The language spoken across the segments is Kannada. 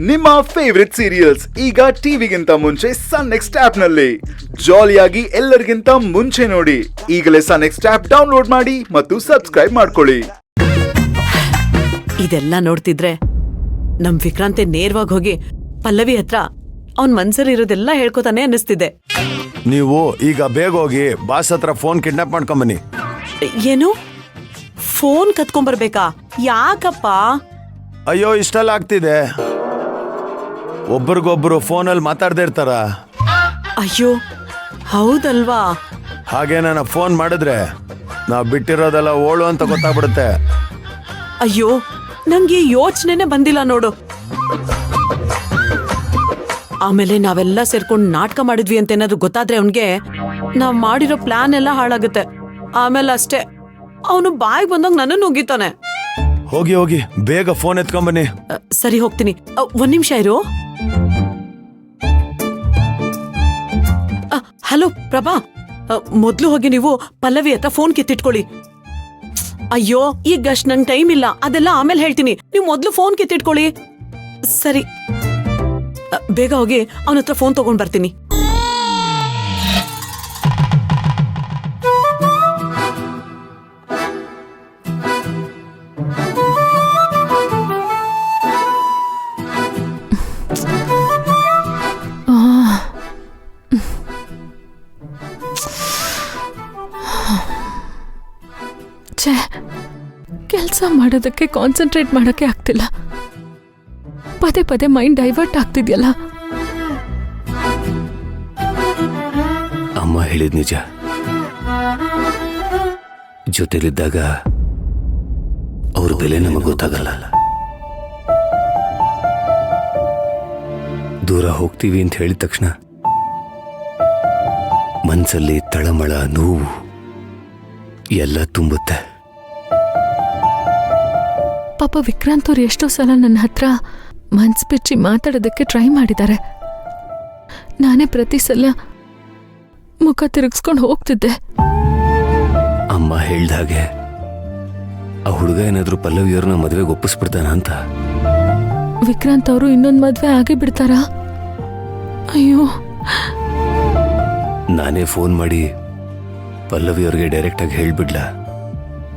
ನಿಮ್ಮ ಫೇವರಿಟ್ ಸೀರಿಯಲ್ಸ್ ಈಗ ಟಿವಿಗಿಂತ ಮುಂಚೆ ಸನ್ ನೆಕ್ಸ್ಟ್ ಆಪ್ ನಲ್ಲಿ ಜಾಲಿಯಾಗಿ ಎಲ್ಲರಿಗಿಂತ ಮುಂಚೆ ನೋಡಿ. ಈಗಲೇ ಸನ್ ನೆಕ್ಸ್ಟ್ ಆಪ್ ಡೌನ್ಲೋಡ್ ಮಾಡಿ ಮತ್ತು ಸಬ್ಸ್ಕ್ರೈಬ್ ಮಾಡ್ಕೊಳ್ಳಿ. ಇದೆಲ್ಲ ನೋಡ್ತಿದ್ರೆ ನಮ್ ವಿಕ್ರಾಂತೆ ನೇರವಾಗಿ ಹೋಗಿ ಪಲ್ಲವಿ ಹತ್ರ ಅವನ್ ಮನ್ಸಲ್ಲಿ ಇರೋದೆಲ್ಲ ಹೇಳ್ಕೊತಾನೆ ಅನ್ನಿಸ್ತಿದೆ. ನೀವು ಈಗ ಬೇಗ ಹೋಗಿ ಬಾಸ್ ಹತ್ರ ಫೋನ್ ಕಿಡ್ನಾಪ್ ಮಾಡ್ಕೊಂಬನ್ನಿ. ಏನು ಫೋನ್ ಕತ್ಕೊಂಡ್ಬರ್ಬೇಕಾ? ಯಾಕಪ್ಪ? ಅಯ್ಯೋ, ಇಷ್ಟೆಲ್ಲ ಆಗ್ತಿದೆ. ಒಬ್ರಿಗೊಬ್ರು ಫೋನಲ್ಲಿ ಮಾತಾಡ್ದೇ ಇರ್ತಾರ. ಅಯ್ಯೋ ಹೌದಲ್ವಾ? ಹಾಗೆ ನಾನು ಫೋನ್ ಮಾಡಿದ್ರೆ ನಾವ್ ಬಿಟ್ಟಿರೋದೆಲ್ಲ ಓಳು ಅಂತ ಗೊತ್ತಾಗ್ಬಿಡುತ್ತೆ. ಅಯ್ಯೋ ನಂಗೆ ಯೋಚನೆನೆ ಬಂದಿಲ್ಲ ನೋಡು. ಆಮೇಲೆ ನಾವೆಲ್ಲ ಸೇರ್ಕೊಂಡು ನಾಟಕ ಮಾಡಿದ್ವಿ ಅಂತ ಏನಾದ್ರು ಗೊತ್ತಾದ್ರೆ ಅವನ್ಗೆ ನಾವ್ ಮಾಡಿರೋ ಪ್ಲಾನ್ ಎಲ್ಲ ಹಾಳಾಗುತ್ತೆ. ಆಮೇಲೆ ಅಷ್ಟೇ, ಅವನು ಬಾಯಿಗೆ ಬಂದಾಗ ನನ್ನನ್ನು ನುಗ್ಗಿತಾನೆ. ಹೋಗಿ ಹೋಗಿ ಬೇಗ ಫೋನ್ ಎತ್ಕೊಂಬನ್ನಿ. ಸರಿ ಹೋಗ್ತೀನಿ, ಒಂದ್ ನಿಮಿಷ ಇರು. ಹಲೋ ಪ್ರಭಾ, ಮೊದ್ಲು ಹೋಗಿ ನೀವು ಪಲ್ಲವಿ ಹತ್ರ ಫೋನ್ ಕಿತ್ತಿಟ್ಕೊಳ್ಳಿ. ಅಯ್ಯೋ ಈಗಷ್ಟು ನಂಗೆ ಟೈಮ್ ಇಲ್ಲ, ಅದೆಲ್ಲ ಆಮೇಲೆ ಹೇಳ್ತೀನಿ. ನೀವು ಮೊದ್ಲು ಫೋನ್ ಕಿತ್ತಿಟ್ಕೊಳ್ಳಿ. ಸರಿ, ಬೇಗ ಹೋಗಿ ಅವನ ಹತ್ರ ಫೋನ್ ತಗೊಂಡ್ ಬರ್ತೀನಿ. ಕೆಲಸ ಮಾಡೋದಕ್ಕೆ ಕಾನ್ಸಂಟ್ರೇಟ್ ಮಾಡೋಕ್ಕೆ ಆಗ್ತಿಲ್ಲ. ಪದೇ ಪದೇ ಮೈಂಡ್ ಡೈವರ್ಟ್ ಆಗ್ತಿದ್ಯಲ್ಲ. ಅಮ್ಮ ಹೇಳಿದ್ ನಿಜ. ಜೊತೆಲಿದ್ದಾಗ ಅವ್ರ ಬೆಲೆ ನಮಗೆ ಗೊತ್ತಾಗಲ್ಲ. ದೂರ ಹೋಗ್ತೀವಿ ಅಂತ ಹೇಳಿದ ತಕ್ಷಣ ಮನ್ಸಲ್ಲಿ ತಳಮಳ, ನೋವು ಎಲ್ಲ ತುಂಬುತ್ತೆ. ಪಾಪ ವಿಕ್ರಾಂತ್ ಅವ್ರು ಎಷ್ಟೋ ಸಲ ನನ್ನ ಹತ್ರ ಮನ್ಸ್ ಬಿಚ್ಚಿ ಮಾತಾಡೋದಕ್ಕೆ ಟ್ರೈ ಮಾಡಿದ್ದಾರೆ. ನಾನೇ ಪ್ರತಿ ಸಲ ಮುಖ ತಿರುಗಿಸ್ಕೊಂಡು ಹೋಗ್ತಿದ್ದೆ. ಅಮ್ಮ ಹೇಳ್ದಾಗೆ ಆ ಹುಡುಗ ಏನಾದ್ರೂ ಪಲ್ಲವಿಯವ್ರನ್ನ ಮದುವೆಗೆ ಒಪ್ಪಿಸ್ಬಿಡ್ತಾನ ಅಂತ. ವಿಕ್ರಾಂತ್ ಅವರು ಇನ್ನೊಂದು ಮದ್ವೆ ಆಗೇ ಬಿಡ್ತಾರಾ? ಅಯ್ಯೋ, ನಾನೇ ಫೋನ್ ಮಾಡಿ ಪಲ್ಲವಿಯವ್ರಿಗೆ ಡೈರೆಕ್ಟ್ ಆಗಿ ಹೇಳ್ಬಿಡ್ಲ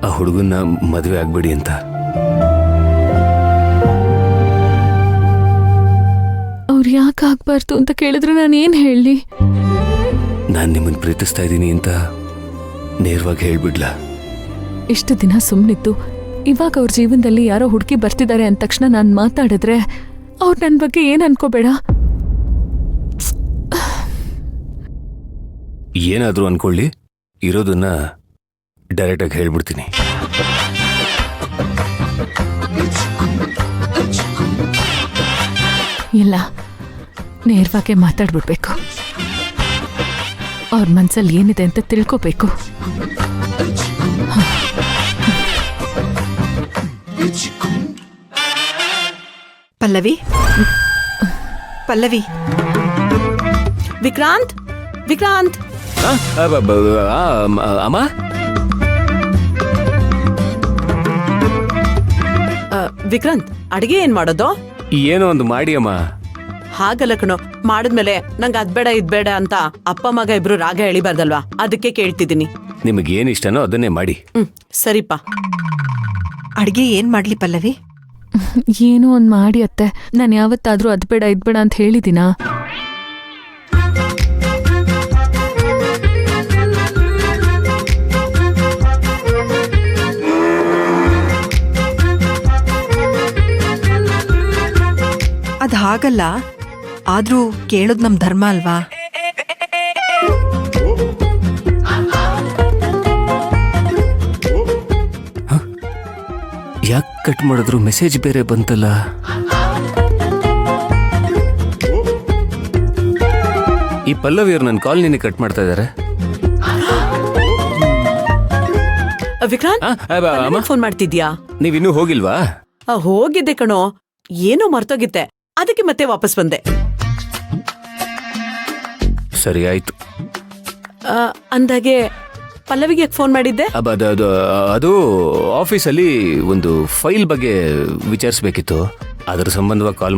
ಆ ಹುಡುಗನ್ನ ಮದುವೆ ಆಗ್ಬೇಡಿ ಅಂತ. ಅವ್ರು ಯಾಕೆ ಆಗ್ಬಾರ್ದು ಅಂತ ಕೇಳಿದ್ರೆ ನಾನು ಏನ್ ಹೇಳಿ? ನಾನ್ ನಿಮ್ಮನ್ನ ಪ್ರೀತಿಸ್ತಾ ಇದ್ದೀನಿ ಅಂತ ನೇರವಾಗಿ ಹೇಳ್ಬಿಡ್ಲ? ಇಷ್ಟು ದಿನ ಸುಮ್ಮನಿತ್ತು, ಇವಾಗ ಅವ್ರ ಜೀವನದಲ್ಲಿ ಯಾರೋ ಹುಡುಕಿ ಬರ್ತಿದ್ದಾರೆ ಅಂದ ತಕ್ಷಣ ನಾನು ಮಾತಾಡಿದ್ರೆ ಅವ್ರು ನನ್ನ ಬಗ್ಗೆ ಏನ್ ಅನ್ಕೋಬೇಡ. ಏನಾದ್ರೂ ಅನ್ಕೊಳ್ಳಿ, ಇರೋದನ್ನ ಡೈರೆಕ್ಟ್ ಆಗಿ ಹೇಳ್ಬಿಡ್ತೀನಿ. ಇಲ್ಲ, ನೇರವಾಗಿ ಮಾತಾಡ್ಬಿಡ್ಬೇಕು. ಅವ್ರ ಮನ್ಸಲ್ಲಿ ಏನಿದೆ ಅಂತ ತಿಳ್ಕೋಬೇಕು. ಪಲ್ಲವಿ, ಪಲ್ಲವಿ, ವಿಕ್ರಾಂತ್, ವಿಕ್ರಾಂತ್. ಅಮ್ಮ, ವಿಕ್ರಾಂತ್, ಅಡಿಗೆ ಏನ್ ಮಾಡೋದು? ಏನೋ ಒಂದು ಮಾಡಿ ಅಮ್ಮ. ಹಾಗಲ್ಲ ಕಣೋ, ಮಾಡಿದ್ಮೇಲೆ ನಂಗೆ ಅದ್ಬೇಡ ಇದ್ಬೇಡ ಅಂತ ಅಪ್ಪ ಮಗ ಇಬ್ರು ರಾಗ ಎಳಿಬಾರ್ದಲ್ವಾ? ಅದಕ್ಕೆ ಕೇಳ್ತಿದ್ದೀನಿ. ನಿಮಗೆ ಏನ್ ಇಷ್ಟನೋ ಅದನ್ನೇ ಮಾಡಿ. ಸರಿಪಾ. ಅಡ್ಗೆ ಏನ್ ಮಾಡ್ಲಿ ಪಲ್ಲವಿ? ಏನೋ ಒಂದ್ ಮಾಡಿ ಅತ್ತೆ. ನಾನು ಯಾವತ್ತಾದ್ರೂ ಅದ್ಬೇಡ ಇದ್ಬೇಡ ಅಂತ ಹೇಳಿದಿನಾ? ಅದ್ ಹಾಗಲ್ಲ, ಆದ್ರೂ ಕೇಳೋದ್ ನಮ್ ಧರ್ಮ ಅಲ್ವಾ? ಯಾಕೆ ಕಟ್ ಮಾಡಿದ್ರು? ಮೆಸೇಜ್ ಬೇರೆ ಬಂತಲ್ಲ. ಈ ಪಲ್ಲವಿಯವ್ರು ನನ್ನ ಕಾಲ್ ನಿನ್ನೆ ಕಟ್ ಮಾಡ್ತಾ ಇದಾರೆ. ವಿಕ್ರಾಂತ್, ಫೋನ್ ಮಾಡ್ತಿದ್ಯಾ? ನೀವಿನ್ನೂ ಹೋಗಿಲ್ವಾ? ಹೋಗಿದ್ದೆ ಕಣೋ, ಏನೋ ಮರ್ತೋಗಿತ್ತೆ, ಅದಕ್ಕೆ ಮತ್ತೆ ವಾಪಸ್ ಬಂದೆ. ಸರಿ ಆಯ್ತು. ಅಂದಾಗೆ ಪಲ್ಲವಿಗೆ ಫೋನ್ ಮಾಡಿದ್ದೆ? ಅದು ಆಫೀಸಲ್ಲಿ ಒಂದು ಫೈಲ್ ಬಗ್ಗೆ ವಿಚಾರಿಸಬೇಕಿತ್ತು, ಅದರ ಸಂಬಂಧವಾಗಿ ಕಾಲ್